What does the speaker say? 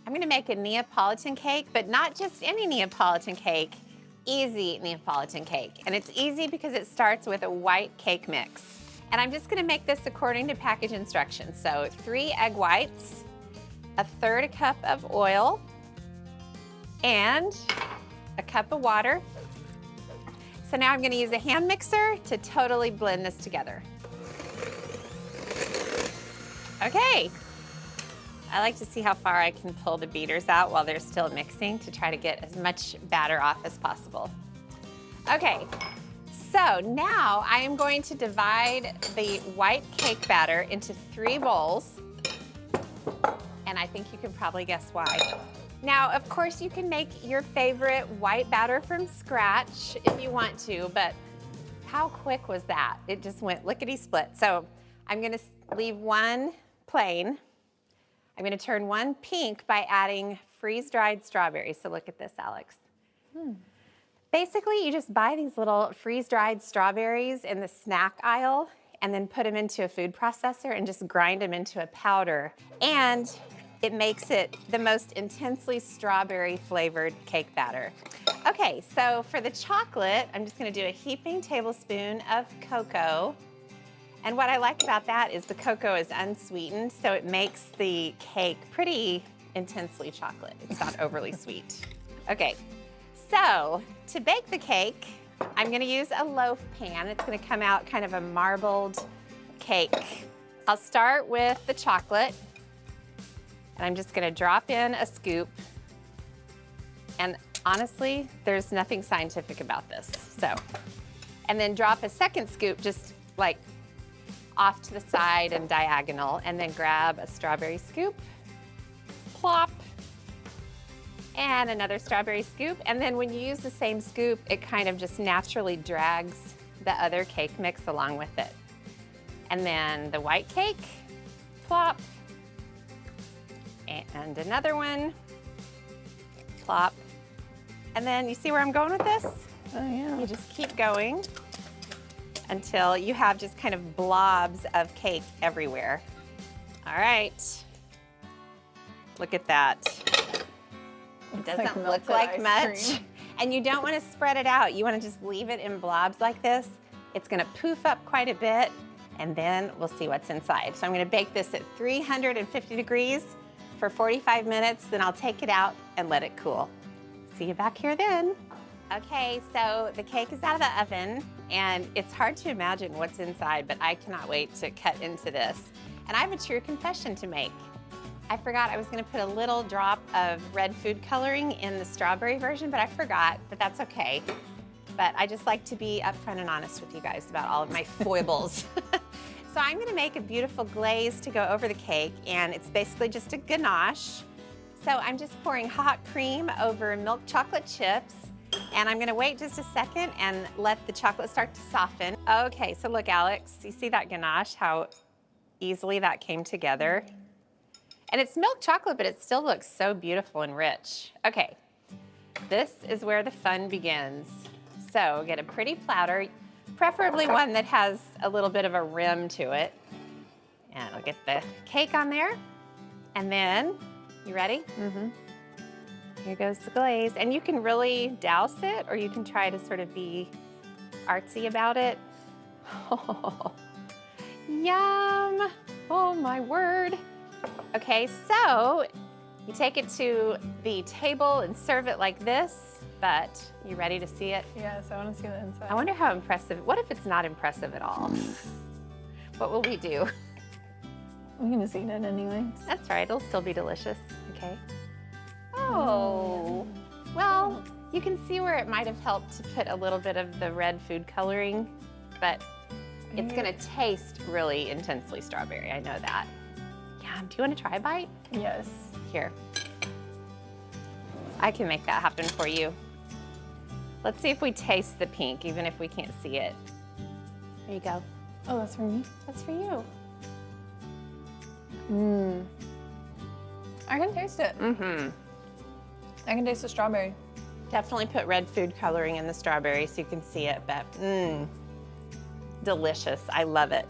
I'm gonna make a Neapolitan cake, but not just any Neapolitan cake, easy Neapolitan cake. And it's easy because it starts with a white cake mix. And I'm just gonna make this according to package instructions. So 3 egg whites, 1/3 cup of oil, and a cup of water. So now I'm gonna use a hand mixer to totally blend this together. Okay. I like to see how far I can pull the beaters out while they're still mixing to try to get as much batter off as possible. Okay, so now I am going to divide the white cake batter into 3 bowls. And I think you can probably guess why. Now, of course, you can make your favorite white batter from scratch if you want to, but how quick was that? It just went lickety-split. So I'm gonna leave 1 plain. I'm gonna turn 1 pink by adding freeze-dried strawberries. So look at this, Alex. Basically, you just buy these little freeze-dried strawberries in the snack aisle and then put them into a food processor and just grind them into a powder. And it makes it the most intensely strawberry flavored cake batter. Okay, so for the chocolate, I'm just gonna do a heaping tablespoon of cocoa. And what I like about that is the cocoa is unsweetened, so it makes the cake pretty intensely chocolate. It's not overly sweet. Okay, so to bake the cake, I'm gonna use a loaf pan. It's gonna come out kind of a marbled cake. I'll start with the chocolate, and I'm just gonna drop in a scoop. And honestly, there's nothing scientific about this, so. And then drop a second scoop just like off to the side and diagonal, and then grab a strawberry scoop, plop, and another strawberry scoop. And then when you use the same scoop, it kind of just naturally drags the other cake mix along with it. And then the white cake, plop, and another one, plop. And then you see where I'm going with this? Oh yeah. You just keep going until you have just kind of blobs of cake everywhere. All right, look at that. It doesn't look like much. And you don't want to spread it out. You want to just leave it in blobs like this. It's gonna poof up quite a bit, and then we'll see what's inside. So I'm gonna bake this at 350 degrees for 45 minutes, then I'll take it out and let it cool. See you back here then. Okay, so the cake is out of the oven, and it's hard to imagine what's inside, but I cannot wait to cut into this. And I have a true confession to make. I forgot I was gonna put a little drop of red food coloring in the strawberry version, but I forgot, but that's okay. But I just like to be upfront and honest with you guys about all of my foibles. So I'm gonna make a beautiful glaze to go over the cake, and it's basically just a ganache. So I'm just pouring hot cream over milk chocolate chips, and I'm gonna wait just a second and let the chocolate start to soften. Okay, so look, Alex, you see that ganache, how easily that came together? And it's milk chocolate, but it still looks so beautiful and rich. Okay, this is where the fun begins. So get a pretty platter, preferably one that has a little bit of a rim to it. And I'll get the cake on there. And then, you ready? Mm-hmm. Here goes the glaze. And you can really douse it, or you can try to sort of be artsy about it. Oh, yum. Oh my word. Okay, so you take it to the table and serve it like this, but you ready to see it? Yes, I want to see the inside. I wonder how impressive, what if it's not impressive at all? What will we do? I'm gonna eat it anyways. That's right, it'll still be delicious, okay? Oh, well, you can see where it might have helped to put a little bit of the red food coloring, but it's gonna taste really intensely strawberry, I know that. Yeah, do you wanna try a bite? Yes. Here. I can make that happen for you. Let's see if we taste the pink, even if we can't see it. There you go. Oh, that's for me? That's for you. Mmm. I can taste it. Mm-hmm. I can taste the strawberry. Definitely put red food coloring in the strawberry so you can see it, but delicious. I love it.